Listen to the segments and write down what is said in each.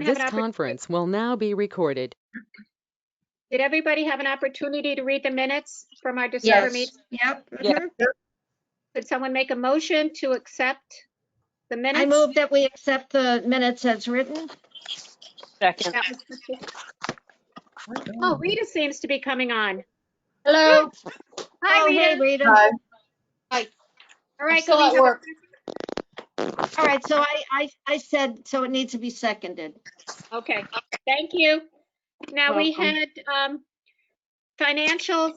This conference will now be recorded. Did everybody have an opportunity to read the minutes from our December meeting? Yep. Yeah. Could someone make a motion to accept the minutes? I move that we accept the minutes as written. Second. That was oh, Rita seems to be coming on. Hello. Hi, Oh, Rita. hey, Rita. Hi. All right, still can we at have work. All right, so I said, so it needs to be seconded. Okay, thank you. Now we Welcome. had financials.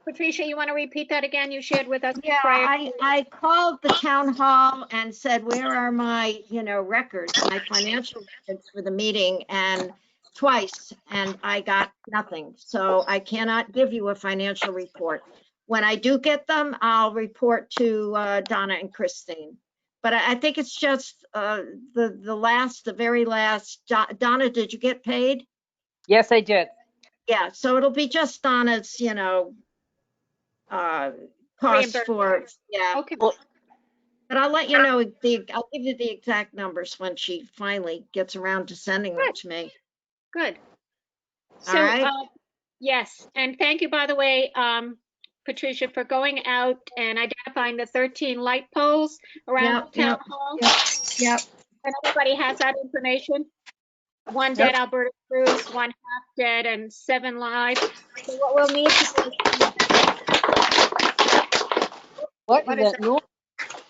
Patricia, you want to repeat that again? You shared with us Yeah, prior. I called the town hall and said, where are my, records, my financial records for the meeting, and twice, and I got nothing. So I cannot give you a financial report. When I do get them, I'll report to Donna and Christine. But I think it's just the very last. Donna, did you get paid? Yes, I did. Yeah, so it'll be just Donna's, cost Reimbursement. for, yeah. Okay, Well, But I'll let you know, I'll give you the exact numbers when she finally gets around to sending them to me. good. So, All right. yes, and thank you, by the way, Patricia, for going out and identifying the 13 light poles around the town hall. Yep. And everybody has that information. One dead Alberta spruce, one half dead, and 7 live. So what we'll need to do what What is is that noise?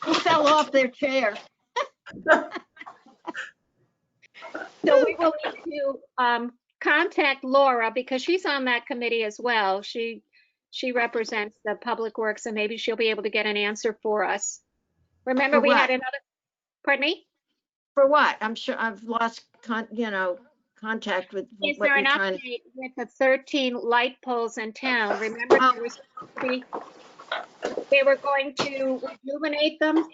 Who fell off their chair? so we will need to contact Laura because she's on that committee as well. She represents the Public Works, and maybe she'll be able to get an answer for us. Remember, For we what? had another. Pardon me. For what? I'm sure I've lost contact with Is what there you're an trying to. update with the 13 light poles in town? Remember, Oh. there was supposed to be, they were going to illuminate them,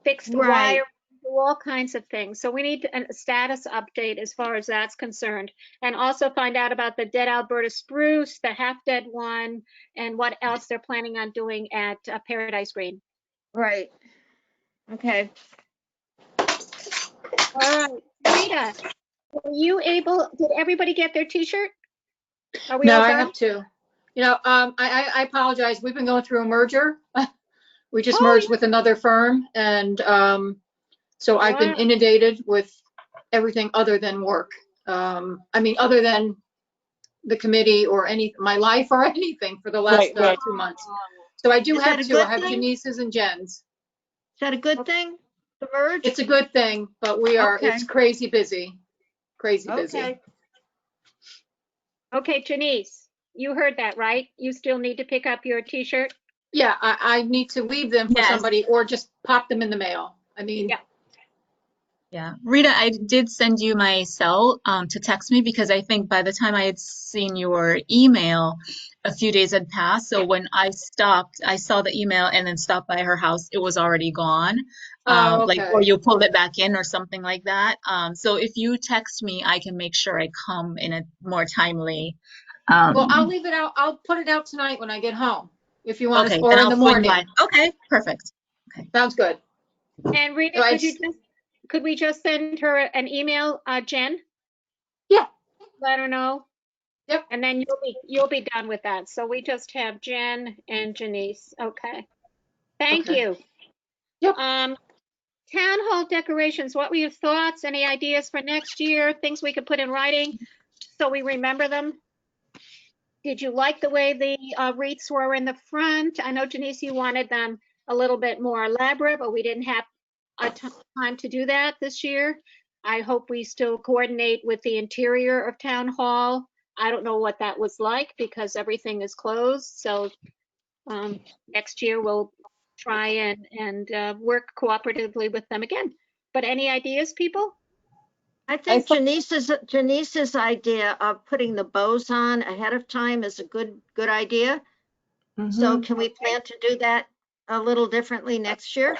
fix the Right. wire, do all kinds of things. So we need a status update as far as that's concerned, and also find out about the dead Alberta spruce, the half-dead one, and what else they're planning on doing at Paradise Green. Right. Okay. All right, Rita, were you able? Did everybody get their T-shirt? Are we No, all I done? have two. I apologize. We've been going through a merger. We just Oh, merged with another firm, and so I've been Wow. inundated with everything other than work. Other than the committee or my life or anything for the last Right. 2 months. So I do Is that have a two. I good have thing? Janice's and Jen's. Is that a good thing? The merge? It's a good thing, but Okay. it's crazy busy. Crazy busy. Okay. Okay, Janice, you heard that, right? You still need to pick up your T-shirt? Yeah, I need to leave them for Yes. somebody or just pop them in the mail. Yeah. Yeah, Rita, I did send you my cell to text me because I think by the time I had seen your email, a few days had passed. So when I stopped, I saw the email and then stopped by her house. It was already gone. Oh, okay. Or you pulled it back in or something like that. So if you text me, I can make sure I come in a more timely. Well, I'll leave it out. I'll put it out tonight when I get home, if you want Okay, to, or then in I'll the swing morning. by. Okay, perfect. Sounds good. And Rita, So could we just send her an email, Jen? Yeah. Let her know. Yep. And then you'll be done with that. So we just have Jen and Janice. Okay. Thank Okay. you. Yep. Town hall decorations, what were your thoughts? Any ideas for next year? Things we could put in writing so we remember them? Did you like the way the wreaths were in the front? I know, Janice, you wanted them a little bit more elaborate, but we didn't have time to do that this year. I hope we still coordinate with the interior of town hall. I don't know what that was like because everything is closed. So next year we'll try and work cooperatively with them again. But any ideas, people? I think Janice's idea of putting the bows on ahead of time is a good idea. So can we plan to do that a little differently next year?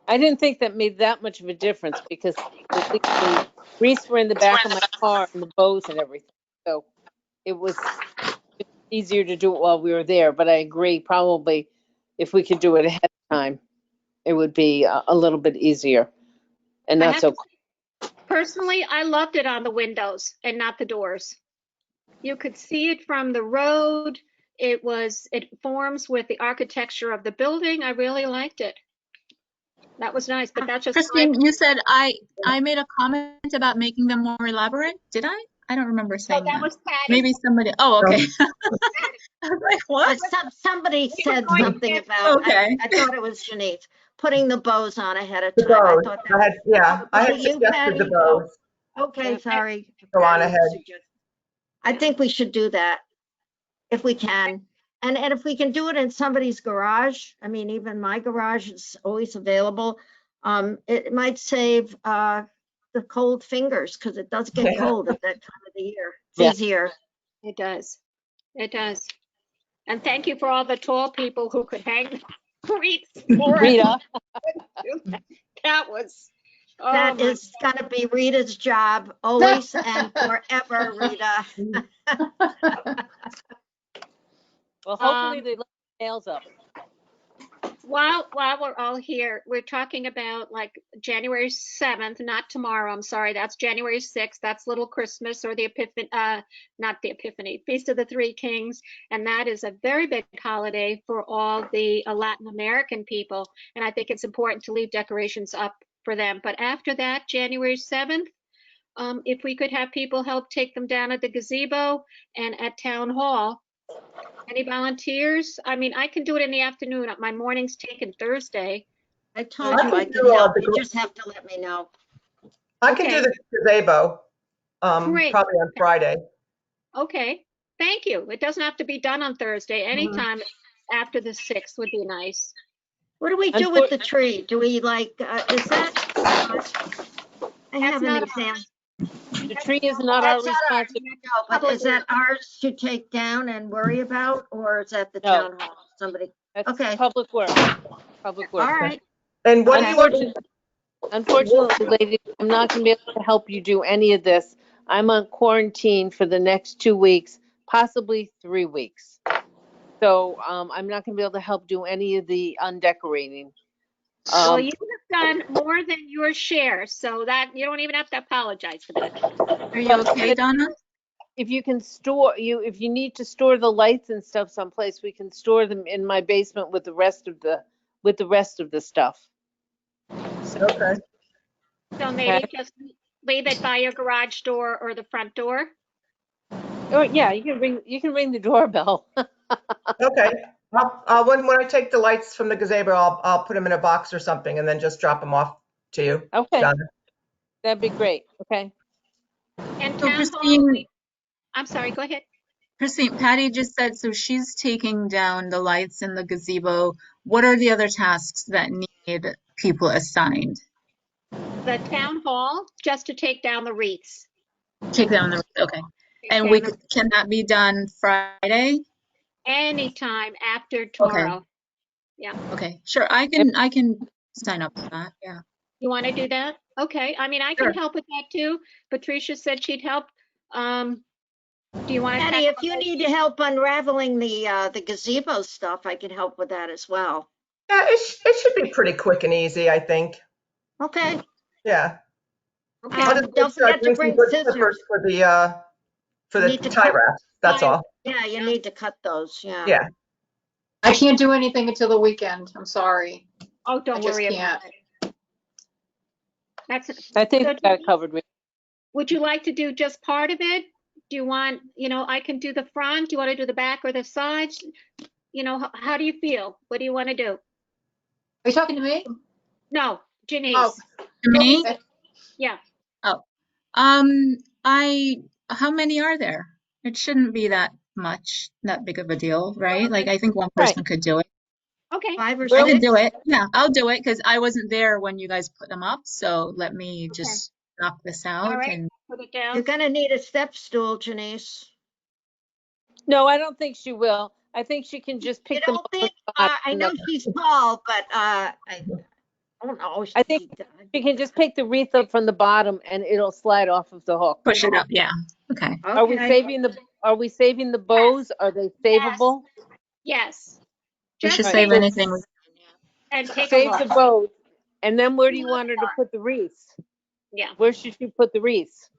I didn't think that made that much of a difference because the wreaths were in the back of my car and the bows and everything. So it was easier to do it while we were there. But I agree, probably if we could do it ahead of time. it would be a little bit easier and I not have so. to- Personally, I loved it on the windows and not the doors. You could see it from the road. It forms with the architecture of the building. I really liked it. That was nice, but that's just my, Christine, you said I made a comment about making them more elaborate. Did I? I don't remember no, saying that that. was Patty. Maybe somebody. Oh, okay. I was like, what? Somebody We were said going to something get- about, Okay. I thought it was Shanice, putting the bows on ahead of The time. I bows. thought I had, yeah, I was had it you, suggested the Patty? bows. Okay, Yeah. sorry. Go on Patty ahead. suggested. I think we should do that if we can. And if we can do it in somebody's garage, I mean, even my garage is always available. It might save the cold fingers because it does get Yeah. cold at that time of the year. It's Yeah. easier. It does. It does. And thank you for all the tall people who could hang wreaths for us. Rita, That was, oh That my, is gonna be Rita's job, always and forever, Rita. well, hopefully Um, they let the nails up. while we're all here, we're talking about like January 7th, not tomorrow, I'm sorry, that's January 6th, that's Little Christmas or the Epiphany, not the Epiphany, Feast of the Three Kings, and that is a very big holiday for all the Latin American people, and I think it's important to leave decorations up for them. But after that, January 7th, if we could have people help take them down at the gazebo and at Town Hall. Any volunteers? I mean, I can do it in the afternoon. My morning's taken Thursday. I told I you can I could do, help. You just have to let me know. I can do Okay. the gazebo, Great. probably on Friday. Okay, thank you. It doesn't have to be done on Thursday. Anytime after the 6th would be nice. What do we do with the tree? Do we like, is that, I have an not exam. The tree is not our responsibility. No, but is that ours to take down and worry about, or is that the No. town hall? Somebody, That's okay. public work. Public all work. right. And what do you want? Unfortunately, ladies, I'm not going to be able to help you do any of this. I'm on quarantine for the next 2 weeks, possibly 3 weeks. So I'm not going to be able to help do any of the undecorating. Well, you have done more than your share, so that you don't even have to apologize for that. Are you okay, Donna? If you can store if you need to store the lights and stuff someplace, we can store them in my basement with the rest of the stuff. Okay. So maybe just leave it by your garage door or the front door. Or yeah, you can ring the doorbell. Okay. When I take the lights from the gazebo, I'll put them in a box or something and then just drop them off to you. Okay, Donna. that'd be great. Okay. And So Town Hall, Christine, I'm sorry, go ahead. Christine, Patty just said, so she's taking down the lights in the gazebo. What are the other tasks that need people assigned? The Town Hall, just to take down the wreaths. Take down the, okay. And can that be done Friday? Anytime after tomorrow. Okay, sure. I can sign up for that. Yeah. You want to do that? Okay, I mean, I can Sure. help with that too. Patricia said she'd help. Do you want to? Patty, if you need help unraveling the gazebo stuff, I can help with that as well. Yeah, it should be pretty quick and easy, I think. Okay. Yeah. Okay. I'll just Don't forget to bring wood scissors. clippers for the Need to tie cut- wraps. That's all. Yeah, you need to cut those, yeah. Yeah. I can't do anything until the weekend. I'm sorry. Oh, I don't just worry about can't. it. That's, I think So that covered me. would you like to do just part of it? Do you want, I can do the front. Do you want to do the back or the sides? How do you feel? What do you want to do? Are you talking to me? No, Janice. Oh. To me? Okay. Yeah. Oh, how many are there? It shouldn't be that big of a deal, right? Like, I think one person could do it. Okay. 5 or I could 6. do it. Yeah, I'll do it because I wasn't there when you guys put them up. So let me just knock this out. All right. And Put it down. You're gonna need a step stool, Janice. No, I don't think she will. I think she can just You pick them don't up. think, I know she's tall, but I don't know. I think she can just pick the wreath up from the bottom and it'll slide off of the hook. push it up. Yeah. Okay. Are we saving the bows? Are they savable? Yes. We Just should Right, save so- anything. and take a Save the look. vote. And then where do you want her to put the wreaths? Yeah. Where should she put the wreaths?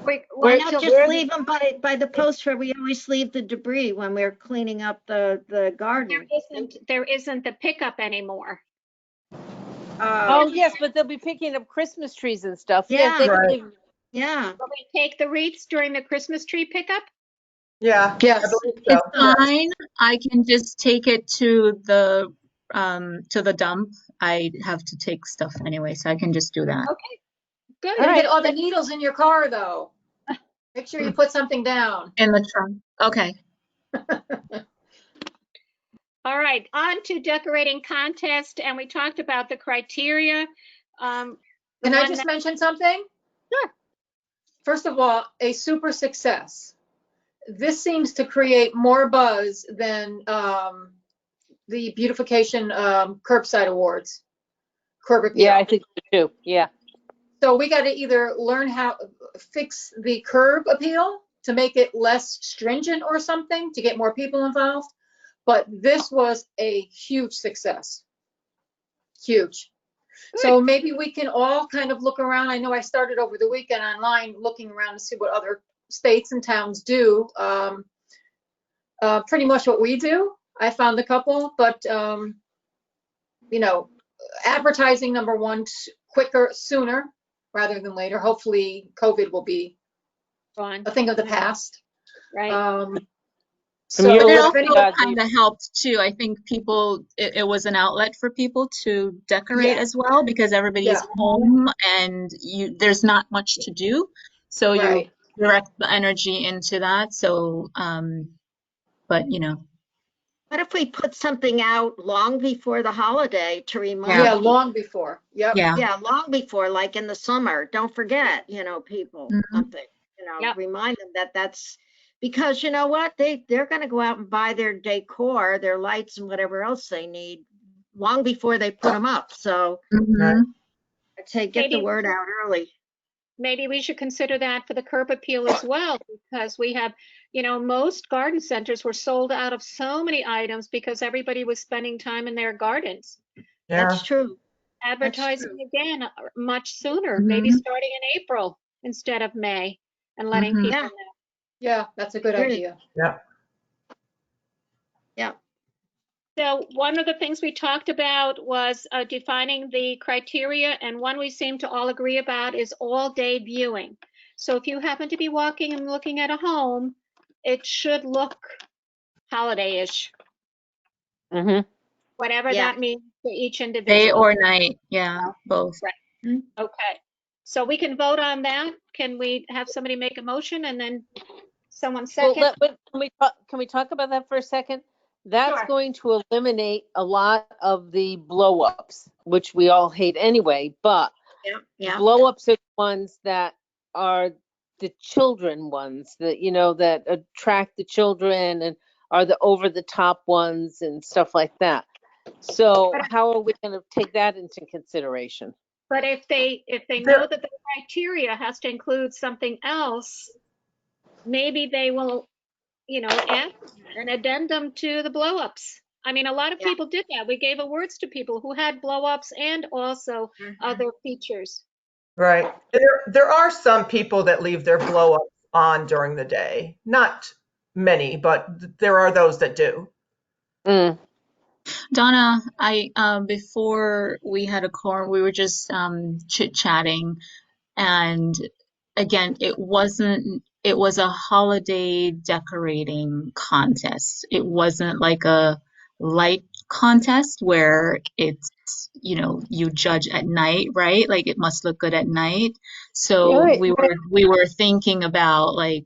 Why Where- not so just where the- leave them by the post where we always leave the debris when we're cleaning up the garden? There isn't the pickup anymore. Oh, yes, but they'll be picking up Christmas trees and stuff. Yeah. Yes, they can Right. leave. Yeah. Will we take the wreaths during the Christmas tree pickup? Yeah. I Yes. believe so. It's fine. I can just take it to the dump. I have to take stuff anyway, so I can just do that. Okay, good. You'll All get right. all the needles in your car, though. Make sure you put something down. In the trunk. Okay. All right, on to decorating contest, and we talked about the criteria. Can I just mention something? Sure. First of all, a super success. This seems to create more buzz than the Beautification curbside awards. Curb appeal. Yeah, I think so too. Yeah. So we got to either learn how fix the curb appeal to make it less stringent or something to get more people involved. But this was a huge success. Huge. So maybe we can all kind of look around. I know I started over the weekend online looking around to see what other states and towns do. Pretty much what we do. I found a couple, but you know, advertising number one, quicker, sooner rather than later. Hopefully COVID will be Fine, a thing of the past. right? So But But it if also anybody- kind of helped too. I think people, it was an outlet for people to decorate Yeah. as well because everybody's Yeah. home and there's not much to do. So you Right. direct the energy into that. So, but you know, What if we put something out long before the holiday to remind Yeah, people? long before. Yep. yeah. Yeah, long before, like in the summer. Don't forget, people, Mhm. something, Yep. remind them that's because you know what? They're going to go out and buy their decor, their lights and whatever else they need long before they put them up. So Mhm. I'd say get the Maybe- word out early. Maybe we should consider that for the curb appeal as well, because we have, most garden centers were sold out of so many items because everybody was spending time in their gardens. Yeah. That's true. Advertising again much sooner, Mhm. maybe starting in April instead of May, and letting Mhm. people Yeah. know. Yeah, that's a good Great. idea. Yeah. Yeah. So one of the things we talked about was defining the criteria, and one we seem to all agree about is all-day viewing. So if you happen to be walking and looking at a home, it should look holiday-ish, Mm-hmm. whatever Yeah. that means for each Day individual. or night. Yeah, both. Right. Okay, so we can vote on that. Can we have somebody make a motion and then someone Well, second? can we talk about that for a second? That's Sure. going to eliminate a lot of the blow-ups, which we all hate anyway, but Yeah. Yeah. blow-ups are the ones that are the children ones that, that attract the children and are the over-the-top ones and stuff like that. So But- how are we going to take that into consideration? But if they know that the criteria has to include something else, maybe they will, add an addendum to the blow-ups. I mean, a lot of Yeah. people did that. We gave awards to people who had blow-ups and also other features. Right. And there are some people that leave their blow ups on during the day. Not many, but there are those that do. Mm. Donna, I before we had a quorum, we were just chit-chatting, and again, it was a holiday decorating contest. It wasn't like a light contest where it's, you judge at night, right? Like it must look good at night. So Right, we were thinking about like,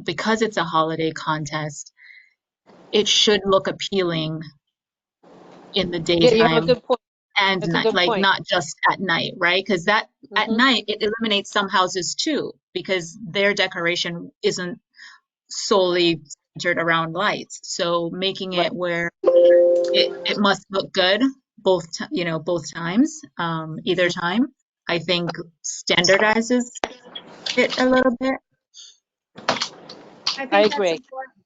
because it's a holiday contest, it should look appealing in the Yeah, you have a daytime good point. and That's a night, good like point. not just at night, right? Because that at Mhm. night it eliminates some houses too, because their decoration isn't solely centered around lights. So making Right. it where it must look good both times, either time, I think standardizes it a little bit. I think I that's agree. important.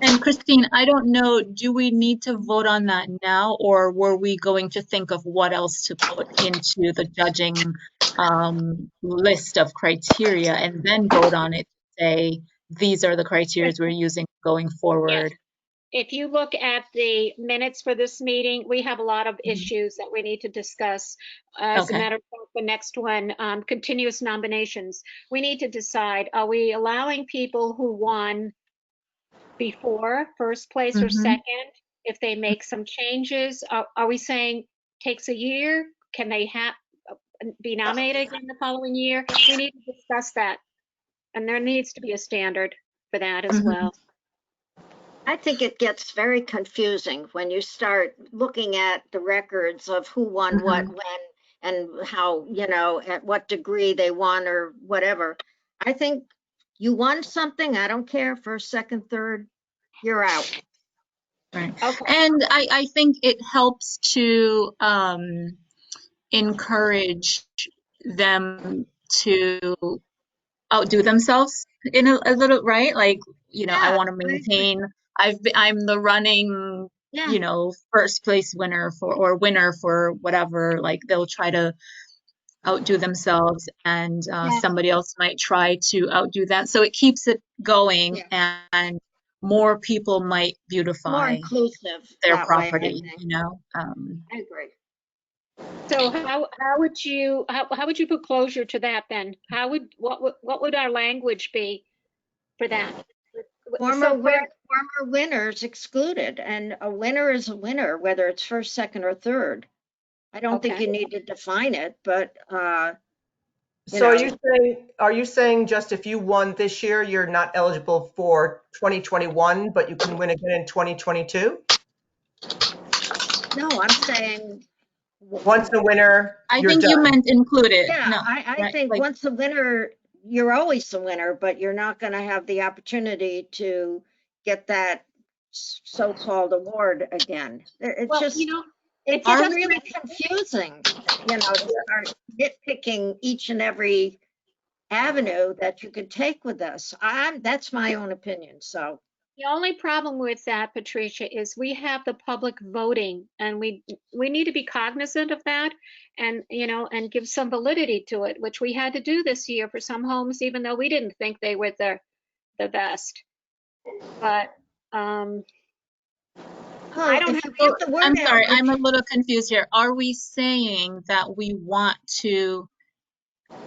And Christine, I don't know, do we need to vote on that now, or were we going to think of what else to put into the judging list of criteria and then vote on it to say, these are the criteria we're using going Yes. forward? If you look at the minutes for this meeting, we have a lot of Mhm. issues that we need to discuss. As a Okay. matter of fact, the next one, continuous nominations. We need to decide, are we allowing people who won before, first place or Mm-hmm. second, if they make some changes? Are we saying takes a year? Can they be nominated again the following year? We need to discuss that. And there needs to be a standard for that as Mm-hmm. well. I think it gets very confusing when you start looking at the records of who won what, Mm-hmm. when, and how, at what degree they won or whatever. I think you won something, I don't care, first, second, third, you're out. Right. Okay. And I think it helps to encourage them to outdo themselves in a little, right? Like, I Yeah, want to I agree. maintain, I'm the running, Yeah, first place winner or winner for whatever. Like they'll try to outdo themselves, and yeah, somebody else might try to outdo them. So it keeps it going, yeah. and more people might More beautify inclusive their that way, I property, think. I agree. So how would you put closure to that then? What would our language be for that? So for Former winners excluded, and a winner is a winner, whether it's first, second, or third. I don't think okay. you need to define it, but you So know, are you saying just if you won this year, you're not eligible for 2021, but you can win again in 2022? no, I'm saying, Once a winner, I you're think you done. meant included. yeah, No, I right? think Like, once a winner, you're always a winner, but you're not going to have the opportunity to get that so-called award again. It's Well, just, it's are just we? really confusing, to start nitpicking each and every avenue that you could take with this. That's my own opinion. So, the only problem with that, Patricia, is we have the public voting, and we need to be cognizant of that, and give some validity to it, which we had to do this year for some homes, even though we didn't think they were the best. But I well, don't if have you the get the word I'm out, sorry, I'm a little confused here. Are we saying that we want to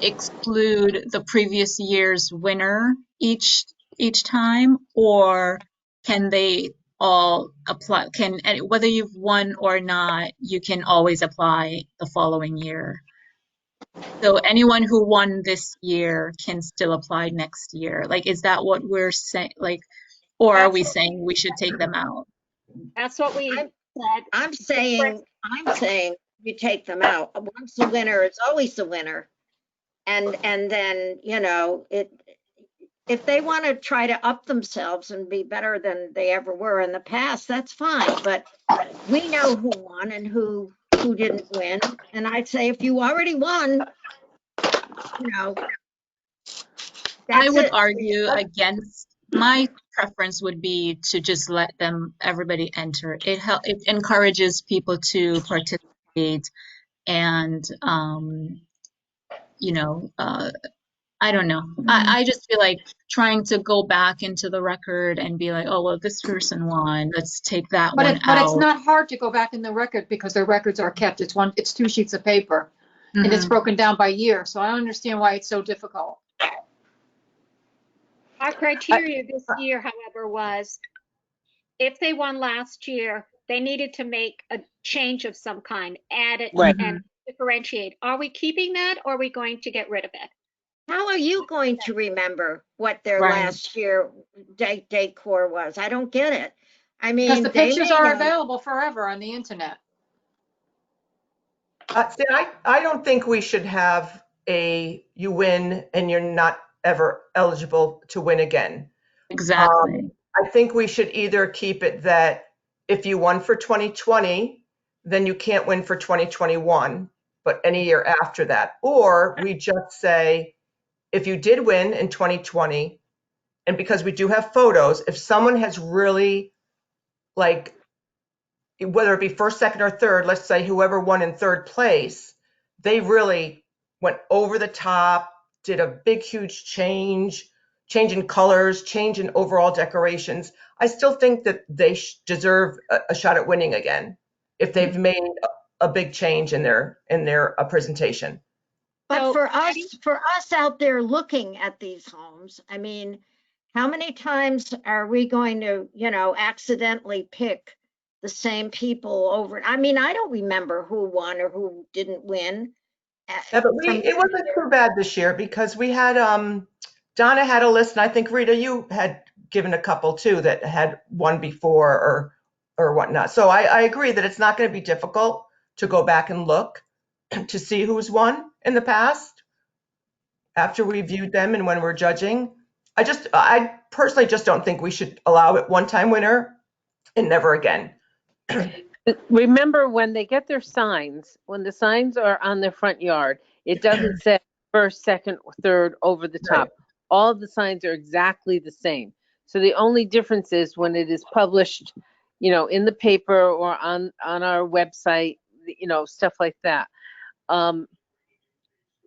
exclude the previous year's winner each time, or can they all apply? Whether you've won or not, you can always apply the following year. So anyone who won this year can still apply next year. Like, is that what we're saying? Like, or are that's we what saying we should take them out? that's what we I'm, said. I'm Different. saying, I'm saying you take them out. Once a winner is always a winner. And then, if they want to try to up themselves and be better than they ever were in the past, that's fine. But we know who won and who didn't win. And I'd say if you already won, you know, I that's would it. argue against, my preference would be to just let everybody enter. It encourages people to participate, and you know, I don't know. I just feel like trying to go back into the record and be like, oh well, this person won, let's take that But one it's out. not hard to go back in the record because the records are kept. It's 2 sheets of paper and it's Hmm. broken down by year. So I don't understand why it's so difficult. Our criteria this year, however, was if they won last year, they needed to make a change of some kind, add it Right. and differentiate. Are we keeping that, or are we going to get rid of it? How are you going to remember what their Right. last year decor was? I don't get it. I Because the mean, they pictures may are have, available forever on the internet. See, I don't think we should have you win and you're not ever eligible to win again. Exactly. I think we should either keep it that if you won for 2020, then you can't win for 2021, but any year after that. Or we just say, if you did win in 2020, And because we do have photos, if someone has really, like, whether it be first, second, or third, let's say whoever won in third place, they really went over the top, did a big, huge change in colors, change in overall decorations. I still think that they deserve a shot at winning again if they've made a big change in their presentation. But So, for us out there looking at these homes, I mean, how many times are we going to, accidentally pick the same people over? I mean, I don't remember who won or who didn't win. Yeah, but From it wasn't too bad this year because we had Donna had a list, and I think Rita, you had given a couple too that had won before or whatnot. So I agree that it's not going to be difficult to go back and look to see who's won in the past after we viewed them and when we're judging. I personally just don't think we should allow it one-time winner and never again. Remember, when they get their signs, when the signs are on their front yard, it doesn't say first, second, or third over the top. All of the signs are exactly the same. So the only difference is when it is published, in the paper or on our website, stuff like that.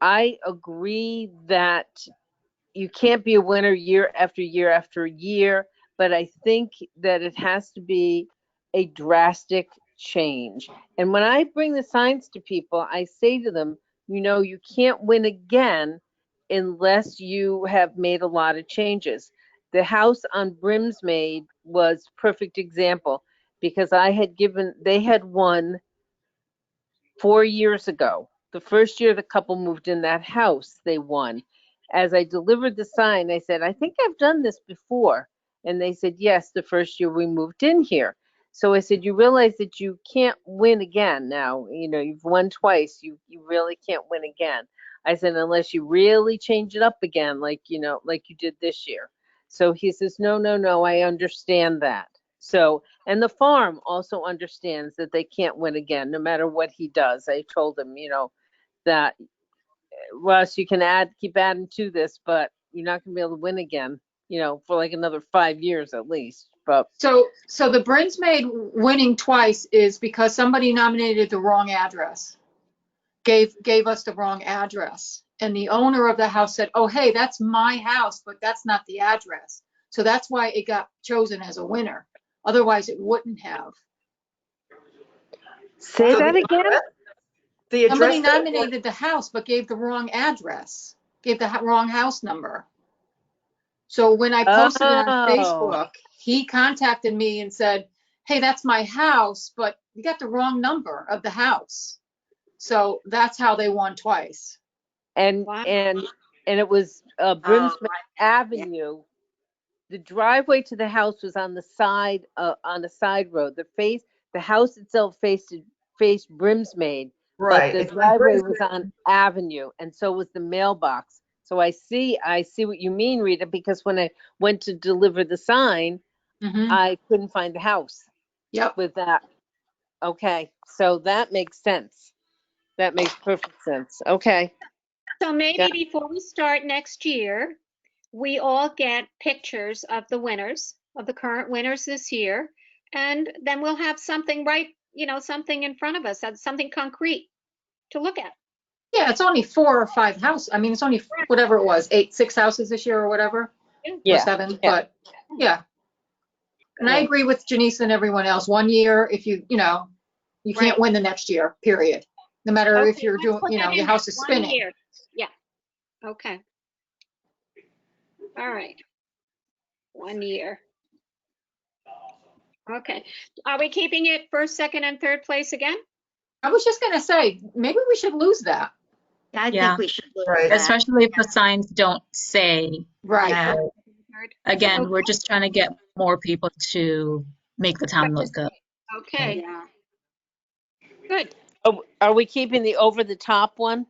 I agree that you can't be a winner year after year after year, but I think that it has to be a drastic change. And when I bring the signs to people, I say to them, you can't win again unless you have made a lot of changes. The house on Brimsmaid was perfect example because they had won 4 years ago. The first year the couple moved in that house, they won. As I delivered the sign, I said, I think I've done this before. And they said, yes, the first year we moved in here. So I said, you realize that you can't win again now. You've won twice. You really can't win again. I said, unless you really change it up again, like you did this year. So he says, no, I understand that. So, and the farm also understands that they can't win again, no matter what he does. I told him, that Russ, you can keep adding to this, but you're not gonna be able to win again, for like another 5 years at least. But So the Brinsmaid winning twice is because somebody nominated the wrong address, gave us the wrong address. And the owner of the house said, oh, hey, that's my house, but that's not the address. So that's why it got chosen as a winner. Otherwise, it wouldn't have. say So that again. The Somebody address nominated the house, but gave the wrong address, gave the wrong house number. So when I posted it on Facebook, he contacted me and said, hey, that's my house, but you got the wrong number of the house. So that's how they won twice. And Wow. and it was Brimsmaid Avenue. The driveway to the house was on the side road. The house itself faced Brimsmaid, but the It's on driveway Brimsmaid. was on Avenue, and so was the mailbox. So I see what you mean, Rita, because when I went to deliver the sign, I couldn't find the house Yep. with that. Okay, so that makes sense. That makes perfect sense. Okay. So maybe Yeah. before we start next year, we all get pictures of the winners, of the current winners this year, and then we'll have something something in front of us, something concrete to look at. Yeah, it's only 4 or 5 houses. I mean, it's only whatever it was, 6 houses this year or whatever, or 7. Yeah. But yeah. And I Yeah. agree with Janice and everyone else. 1 year, if you can't win the next year, period. No matter if you're let's doing, put that in your there. house is 1 spinning. year. Yeah. Okay. All right. 1 year. Okay. Are we keeping it first, second, and third place again? I was just gonna say, maybe we should lose that. I Yeah. think we should look Right. at that. Especially if the signs don't say. Right. Yeah. Again, we're just trying to get more people to make the town look good. Okay. Yeah. Good. Oh, are we keeping the over the top one?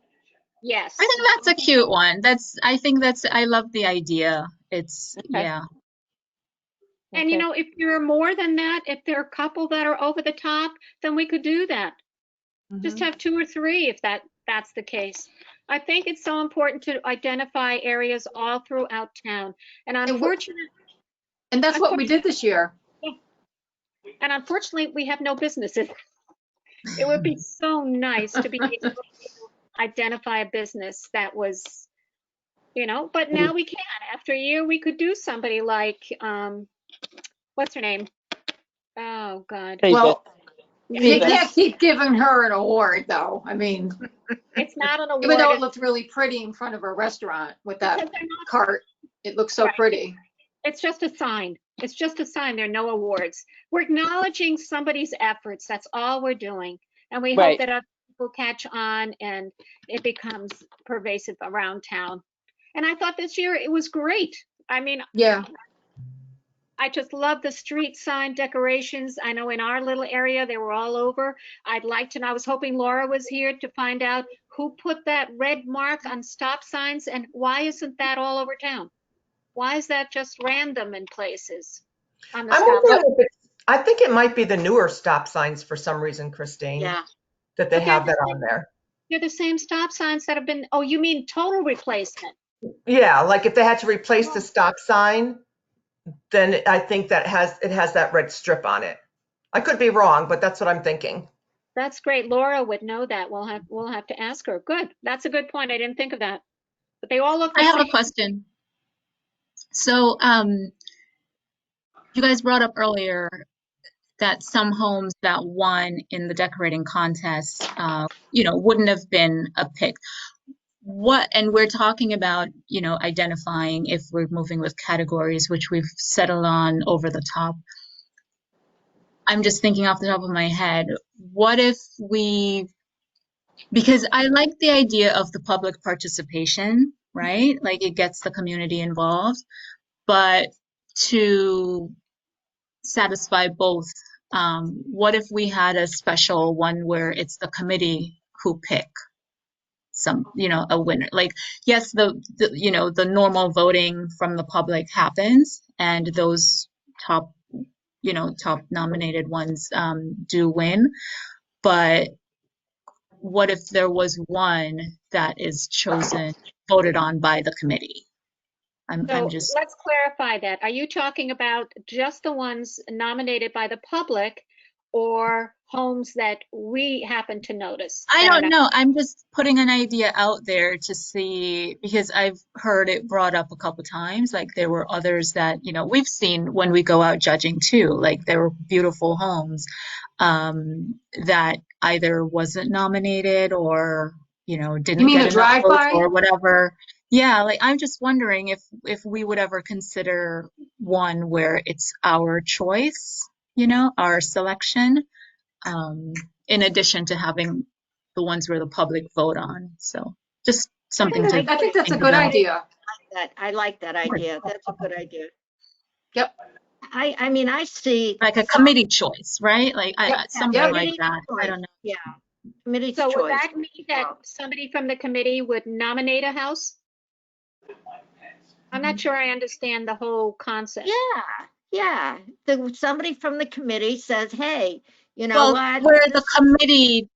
Yes. I think that's a cute one. I love the idea. It's, Okay. yeah. And Okay. if there are more than that, if there are a couple that are over the top, then we could do that. Just have 2 or 3 if that's the case. I think it's so important to identify areas all throughout town. And unfortunately, And that's what we did this year. we have no businesses. It would be so nice to be able to identify a business that was, but now we can. After a year, we could do somebody like, what's her name? Oh, God. Well, you Rita. can't keep giving her an award, though. I mean, It's not an award. even though it looked really pretty in front of her restaurant with that cart, it looks so pretty. It's just a sign. It's just a sign. There are no awards. We're acknowledging somebody's efforts. That's all we're doing. And we hope that other people catch on and it becomes pervasive around town. And I thought this year it was great. I mean, yeah. I just love the street sign decorations. I know in our little area, they were all over. I'd like to know, I was hoping Laura was here to find out who put that red mark on stop signs and why isn't that all over town? Why is that just random in places on the I'm stop? wondering if I think it might be the newer stop signs for some reason, Christine. Yeah. That they But have that on there. They're the same stop signs that have been, oh, you mean total replacement? Yeah, like if they had to replace the stop sign, then I think that it has that red strip on it. I could be wrong, but that's what I'm thinking. That's great. Laura would know that. We'll have to ask her. Good. That's a good point. I didn't think of that. But they all look the I have same. a question. So, you guys brought up earlier that some homes that won in the decorating contest, wouldn't have been a pick. And we're talking about, identifying if we're moving with categories, which we've settled on over the top. I'm just thinking off the top of my head, what if because I like the idea of the public participation, right? Like it gets the community involved, but to satisfy both, what if we had a special one where it's the committee who pick a winner? Like, yes, the normal voting from the public happens and those top nominated ones do win, but what if there was one that is voted on by the committee? Let's clarify that. Are you talking about just the ones nominated by the public or homes that we happen to notice? I don't know. I'm just putting an idea out there to see, because I've heard it brought up a couple times. Like there were others that, we've seen when we go out judging too, like there were beautiful homes that either wasn't nominated or, didn't you mean get a drive-by or whatever. Yeah, like I'm just wondering if we would ever consider one where it's our choice, our selection, in addition to having the ones where the public vote on. So just something I think that's a good idea. I like that idea. That's a good idea. Yep. I mean, I see like a committee choice, right? Like something like that. choice. I don't know. Yeah. Committee's So choice. would that mean that somebody from the committee would nominate a house? I'm not sure I understand the whole concept. Yeah. Somebody from the committee says, hey, you know Well, what? where the committee,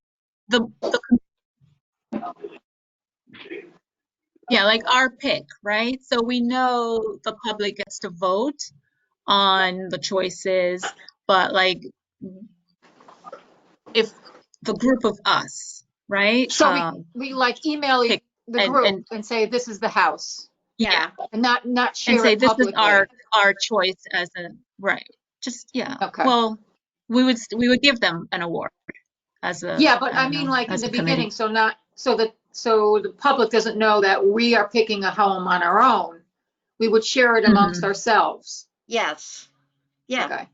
yeah, like our pick, right? So we know the public gets to vote on the choices, but like if the group of us, right? So we like email pick the group and say, this is the house. Yeah. And not share and say it this publicly. is our choice as a right. Just Okay. Well, we would give them an award as a but I mean like in the beginning, committee. so the public doesn't know that we are picking a home on our own. We would share it amongst ourselves. Yes. Yeah. Okay.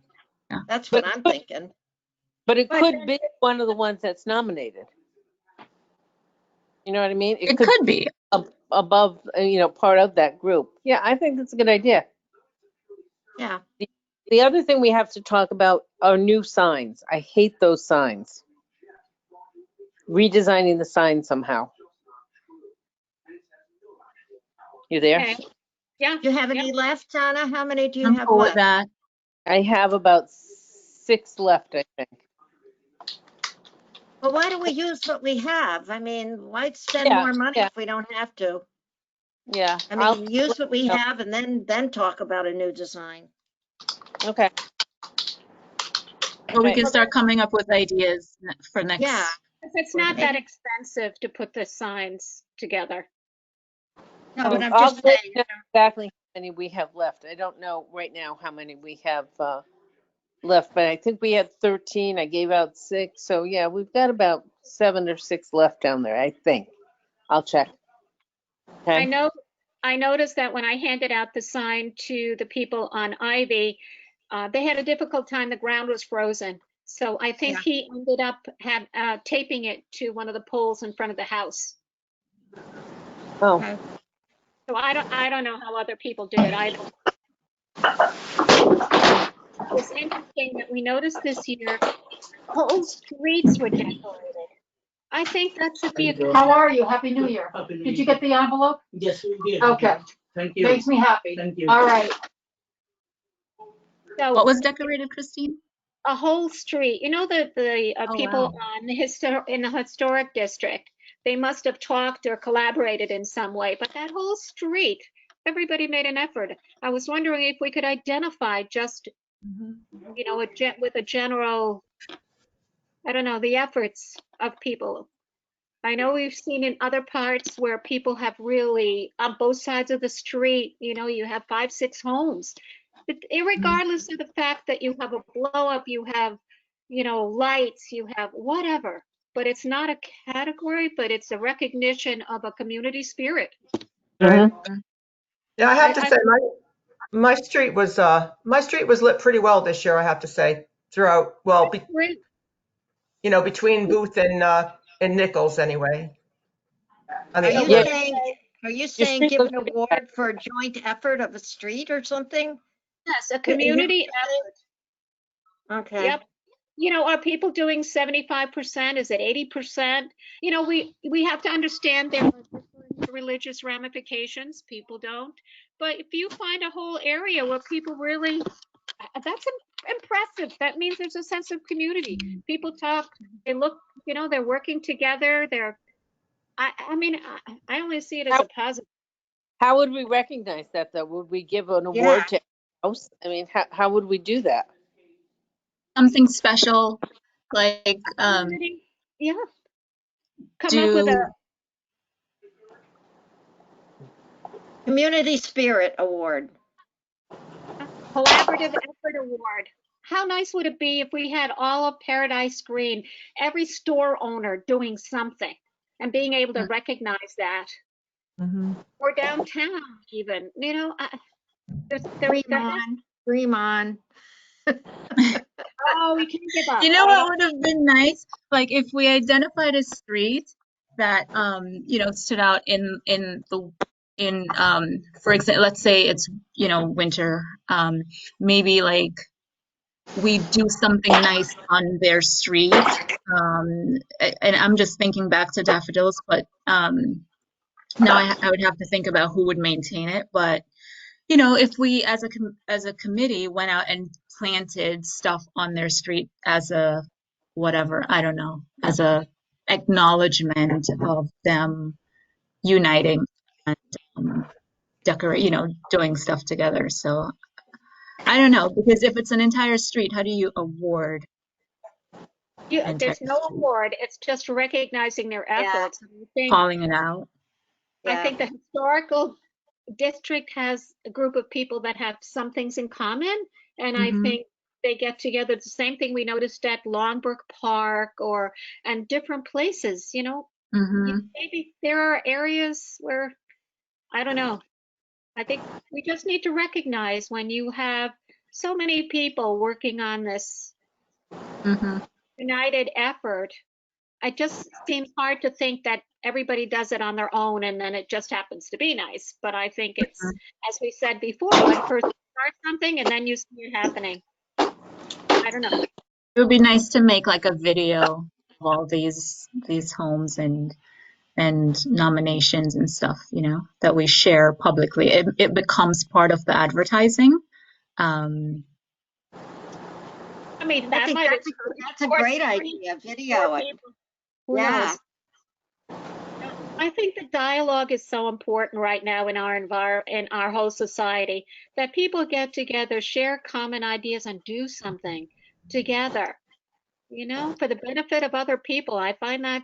Yeah. That's what I'm thinking. But it could be one of the ones that's nominated. You know what I mean? It could be above, part of that group. Yeah, I think that's a good idea. Yeah. The other thing we have to talk about are new signs. I hate those signs. Redesigning the sign somehow. You there? Okay. Yeah. Do you have any left, Donna? How many do you have cool left? with that. I have about 6 left, I think. But why do we use what we have? I mean, why spend Yeah, more money yeah, if we don't have to? yeah. I I'll mean, use what we know. have and then talk about a new design. Okay. Or we Right. can start coming up with ideas for Yeah. next. It's for not the- that expensive to put the signs together. No, but I'm I'll just let saying, you know exactly how many we have left. I don't know right now how many we have left, but I think we had 13. I gave out 6. So yeah, we've got about 7 or 6 left down there, I think. I'll check. I Okay. know, I noticed that when I handed out the sign to the people on Ivy, they had a difficult time. The ground was frozen. So I think Yeah. he ended up taping it to one of the poles in front of the house. Oh, okay. So I don't know how other people did it either. It's interesting that we noticed this year, whole streets were decorated. I think that should be a, How are you? Happy New Year. Happy New Did you Year. get the envelope? Yes, we did. Okay. Thank you. Makes me happy. Thank you. All right. so What was decorated, Christine? a whole street. You know, the Oh, people wow. on the in the historic district, they must have talked or collaborated in some way, but that whole street, everybody made an effort. I was wondering if we could identify just, you know, with a general, I don't know, the efforts of people. I know we've seen in other parts where people have really, on both sides of the street, you know, you have 5, 6 homes. But irregardless of the fact that you have a blow up, you have, you know, lights, you have whatever, but it's not a category, but it's a recognition of a community spirit. Right. mhm. Yeah, I have to I say my street was lit pretty well this year, I have to say, throughout, well, agree. between Booth and Nichols anyway. On Are the you Yeah, west. saying, your street give looks an pretty good. award for a joint effort of a street or something? Yes, a Is that what community you're saying? effort. Okay. Yep. You know, are people doing 75%? Is it 80%? You know, we have to understand there are different religious ramifications. People don't. But if you find a whole area where people really, that's impressive. That means there's a sense of community. People talk, they look, you know, they're working together. I mean, I only see it as How, a positive. how would we recognize that though? Would we give an Yeah. award to house? I mean, how would we do that? Something special, like Community, yeah. Come up with a do Community Spirit Award. collaborative effort award. How nice would it be if we had all of Paradise Green, every store owner doing something and being able to recognize that, or downtown even, you know, Dream on, dream on. oh, we can't give up. you know what would have been nice? Like if we identified a street that you know, stood out for example, let's say it's, you know, winter, maybe like we do something nice on their street. And I'm just thinking back to daffodils, but now I would have to think about who would maintain it. But you know, if we as a committee went out and planted stuff on their street as a whatever, I don't know, as a acknowledgement of them uniting and decorate, you know, doing stuff together. So I don't know, because if it's an entire street, how do you award an entire There's no street? award. It's just recognizing their Yeah. efforts. Calling it out. I Yeah. think the historical district has a group of people that have some things in common, and I Mhm. think they get together. It's the same thing we noticed at Longbrook Park and different places, you know. Mhm. Maybe there are areas where, I don't know. I think we just need to recognize when you have so many people working on this Mhm. united effort. It just seems hard to think that everybody does it on their own and then it just happens to be nice. But I think it's, as we said before, one person starts something and then you see it happening. I don't know. It would be nice to make like a video of all these homes and nominations and stuff, you know, that we share publicly. It becomes part of the advertising. Um, I mean, I that think might that's a encourage great more idea, video more it. people. Who Yeah. knows? I think the dialogue is so important right now in in our whole society, that people get together, share common ideas, and do something together, for the benefit of other people. I find that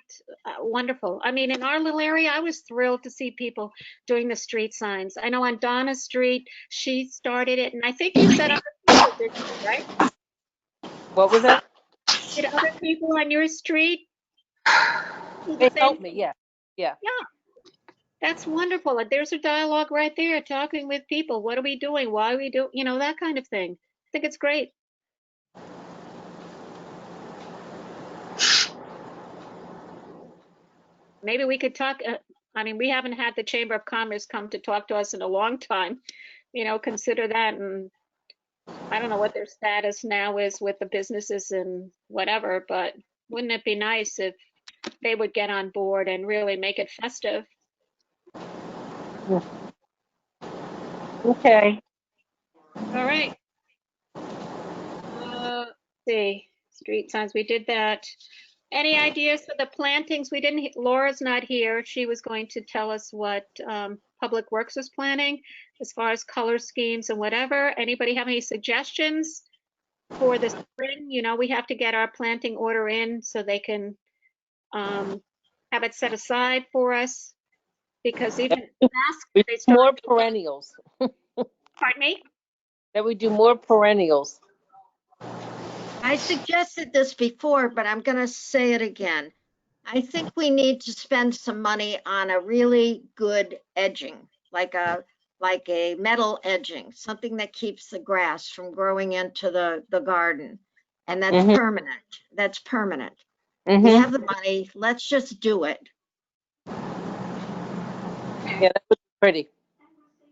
wonderful. I mean, in our little area, I was thrilled to see people doing the street signs. I know on Donna Street, she started it, and I think you said other people did too, right? What was that? Did other people on your street do the They same helped me, thing? yeah. Yeah. Yeah, that's wonderful. And there's a dialogue right there, talking with people. What are we doing? Why are we doing, that kind of thing. I think it's great. Maybe we could talk. I mean, we haven't had the Chamber of Commerce come to talk to us in a long time. Consider that. And I don't know what their status now is with the businesses and whatever, but wouldn't it be nice if they would get on board and really make it festive? Okay. All right. Let's see. Street signs, we did that. Any ideas for the plantings? We didn't, Laura's not here. She was going to tell us what Public Works was planning as far as color schemes and whatever. Anybody have any suggestions for the spring? We have to get our planting order in so they can have it set aside for us, because even masks, We they do start. more perennials. Pardon me? That we do more perennials. I suggested this before, but I'm going to say it again. I think we need to spend some money on a really good edging, like a metal edging, something that keeps the grass from growing into the garden. And that's Mhm. permanent. That's permanent. We Mhm. have the money. Let's just do it. Yeah, that was pretty.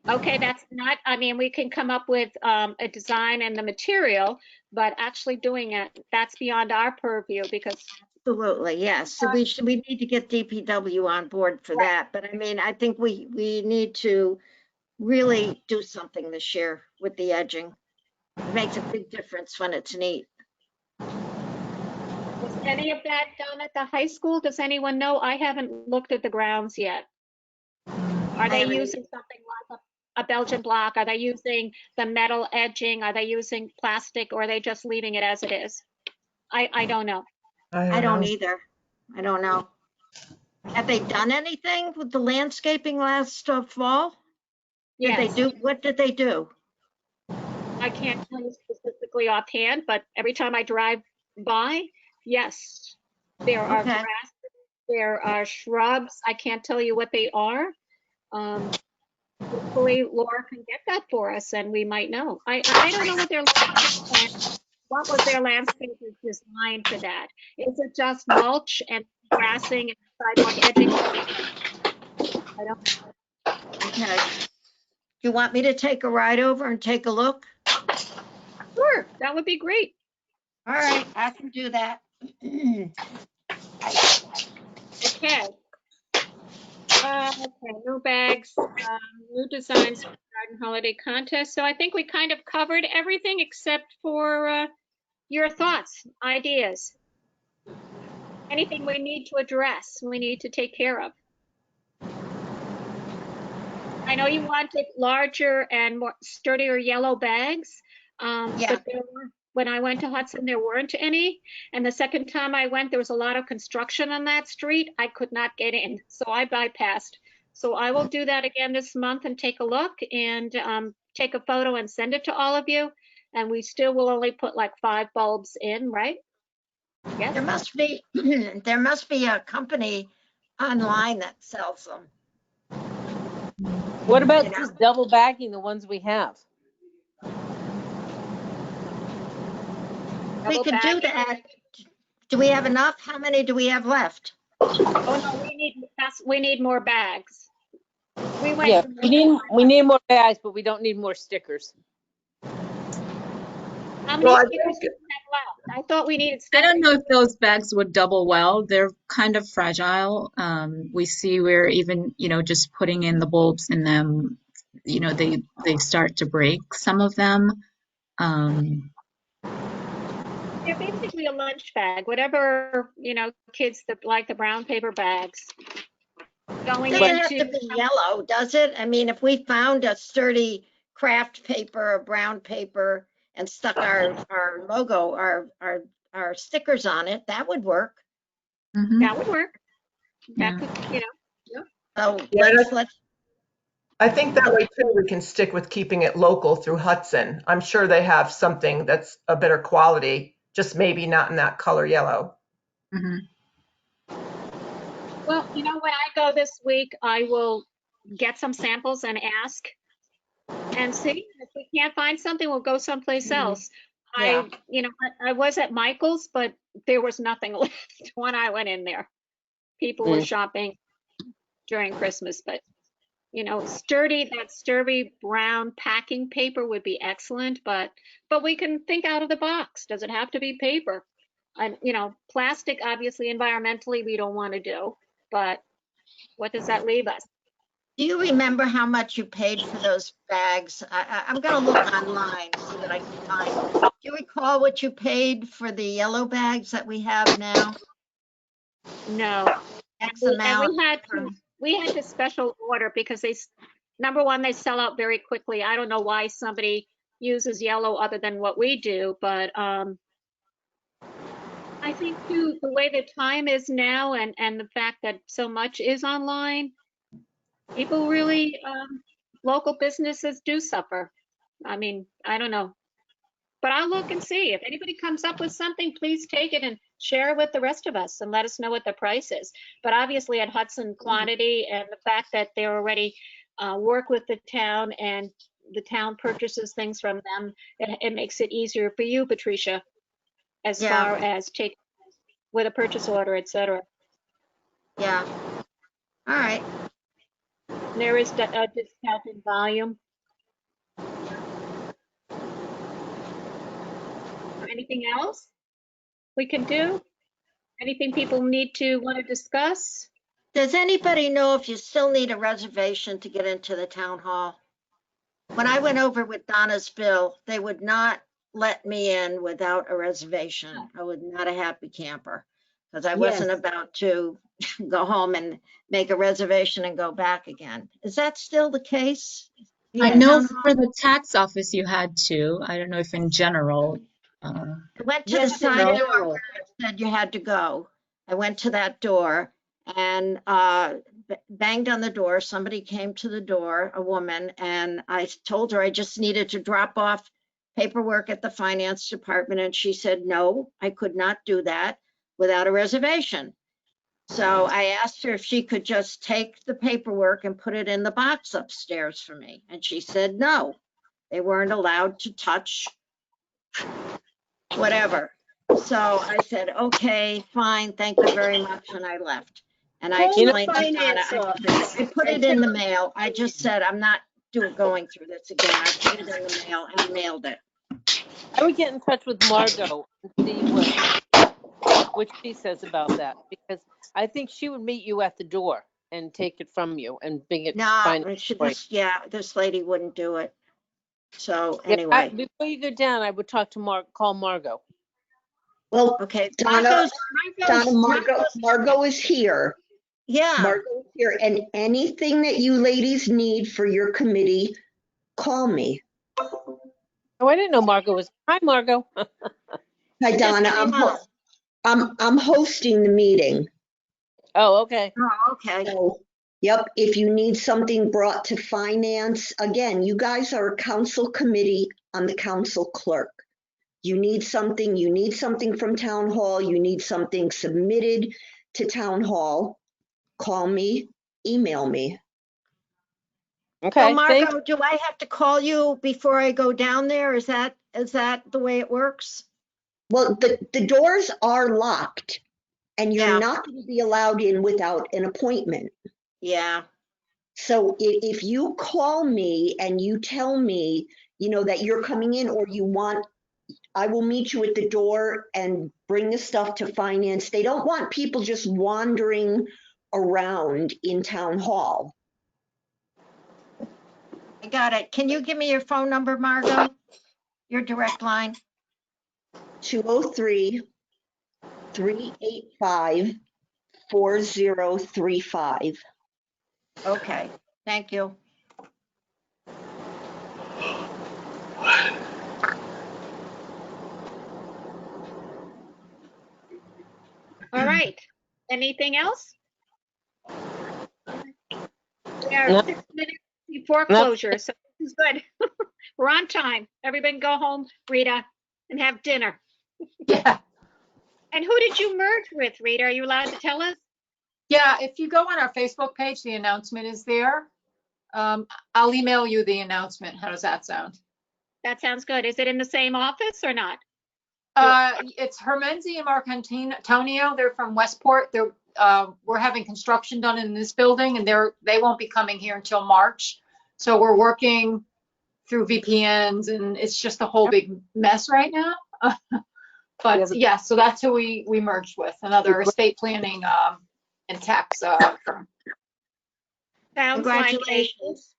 Okay, that's not, I mean, we can come up with a design and the material, but actually doing it, that's beyond our purview, because Absolutely, yes. So we need to get DPW on board for that. But I mean, I think we need to really do something this year with the edging. It makes a big difference when it's neat. is any of that done at the high school? Does anyone know? I haven't looked at the grounds yet. Are I they haven't using something like a Belgian block? Are they using the metal edging? Are they using plastic, or are they just leaving it as it is? I don't know. I don't know. either. I don't know. Have they done anything with the landscaping last fall? Did they Yes, do, what did they do? I can't tell you specifically offhand, but every time I drive by, yes, there are Okay, grass, there are shrubs. I can't tell you what they are. Um, Hopefully Laura can get that for us and we might know. I don't know what their landscape plan, what was their landscape design for that? Is it just mulch and grassing and sidewalk edging? I don't know. okay. Do you want me to take a ride over and take a look? Sure, that would be great. All right, I can do that. Okay. Okay, no bags, new designs for garden holiday contest. So I think we kind of covered everything except for your thoughts, ideas. Anything we need to address, we need to take care of. I know you wanted larger and more sturdier yellow bags, Yeah, but when I went to Hudson, there weren't any. And the second time I went, there was a lot of construction on that street. I could not get in, so I bypassed. So I will do that again this month and take a look and take a photo and send it to all of you. And we still will only put like 5 bulbs in, right? Yes. there must be, there must be a company online that sells them. What about You know? just double bagging the ones we have? We Double could do bagging. that. Do we have enough? How many do we have left? Oh no, we need more bags. We went Yeah, through we need more bags, but we don't need more stickers. How many Well, I stickers do think, you have left? I thought we needed I stickers. don't know if those bags would double well. They're kind of fragile. We see where even, just putting in the bulbs in them, they start to break some of them. They're basically a lunch bag, whatever, kids that like the brown paper bags. Going Doesn't have to into, be yellow, does it? I mean, if we found a sturdy craft paper, or brown paper, and stuck our logo, our stickers on it, that would work. Mhm. that would work. Yeah. That could. So Yeah, let's, I think that way too, we can stick with keeping it local through Hudson. I'm sure they have something that's a better quality, just maybe not in that color yellow. Mhm. Well, when I go this week, I will get some samples and ask and see. If we can't find something, we'll go someplace else. yeah. I was at Michael's, but there was nothing left when I went in there. People were Mm. shopping during Christmas, but that sturdy brown packing paper would be excellent, but we can think out of the box. Does it have to be paper? And plastic, obviously, environmentally, we don't want to do, but what does that leave us? Do you remember how much you paid for those bags? I'm gonna look online, see what I can find. Do you recall what you paid for the yellow bags that we have now? No. X And amount. we had to special order because number one, they sell out very quickly. I don't know why somebody uses yellow other than what we do, but I think too, the way the time is now and the fact that so much is online, people really, local businesses do suffer. I mean, I don't know. But I'll look and see. If anybody comes up with something, please take it and share it with the rest of us and let us know what the price is. But obviously at Hudson Quantity and the fact that they already work with the town and the town purchases things from them, it makes it easier for you, Patricia, as Yeah, far as take with a purchase order, etc. yeah. All right. There is a discounted volume. Anything else we can do? Anything people want to discuss? Does anybody know if you still need a reservation to get into the town hall? When I went over with Donna's bill, they would not let me in without a reservation. I was not a happy camper because I Yes, wasn't about to go home and make a reservation and go back again. Is that still the case? I yes, know Town hall? for the tax office you had to. I don't know if in general. I went to the yes, in side door general. where it said you had to go. I went to that door and banged on the door. Somebody came to the door, a woman, and I told her I just needed to drop off paperwork at the finance department. And she said, no, I could not do that without a reservation. So I asked her if she could just take the paperwork and put it in the box upstairs for me. And she said, no, they weren't allowed to touch whatever. So I said, okay, fine, thank you very much, and I left. And I Call You know, the explained to Donna, finance office I put and it in tell the mail. I just said, I'm not going through this again. I put it in the mail and mailed it. I would get in touch with Margot and see what she says about that, because I think she would meet you at the door and take it from you and bring it No, find she for you. just, yeah, this lady wouldn't do it. So Yeah, anyway, before you go down, I would talk to call Margot. well, okay, Donna, Margot's, Margot is here. yeah, Margot is here, and anything that you ladies need for your committee, call me. Oh, I didn't know Margot was. Hi, Margot. Hi, she just Donna. came on. I'm hosting the meeting. Oh, okay. Oh, okay. So, yep, if you need something brought to finance, again, you guys are a council committee. I'm the council clerk. You need something from town hall, you need something submitted to town hall, call me, email me. So Okay. Thank. Margot, do I have to call you before I go down there? Is that the way it works? Well, the doors are locked and you're Yeah, not going to be allowed in without an appointment. yeah. So if you call me and you tell me, that you're coming in or you want, I will meet you at the door and bring the stuff to finance. They don't want people just wandering around in town hall. I got it. Can you give me your phone number, Margot? Your direct line? 203-385-4035. Okay, thank you. All right. Anything else? We are No. 6 minutes before No. closure, so this is good. We're on time. Everybody go home, Rita, and have dinner. Yeah. And who did you merge with, Rita? Are you allowed to tell us? Yeah, if you go on our Facebook page, the announcement is there. I'll email you the announcement. How does that sound? That sounds good. Is it in the same office or not? It's Hermenzi and Marcantonio. They're from Westport. We're having construction done in this building, and they won't be coming here until March. So we're working through VPNs, and it's just a whole big mess right now. But yeah, so that's who we merged with, another estate planning and tax firm. Sounds like Congratulations.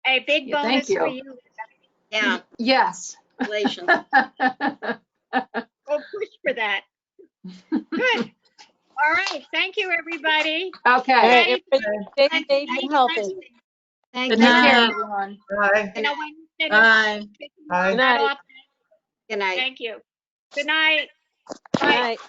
a big Yeah, thank bonus for you. you. Yeah, Yes. congratulations. Go push for that. Good. All right. Thank you, everybody. Okay. All right, Patty, everybody stay safe and healthy. Thank Good Take you. care, night. everyone. Bye. you know, when you finish Bye. picking Bye. that Good night. off, Good night. thank you. Good night. Good Bye. night.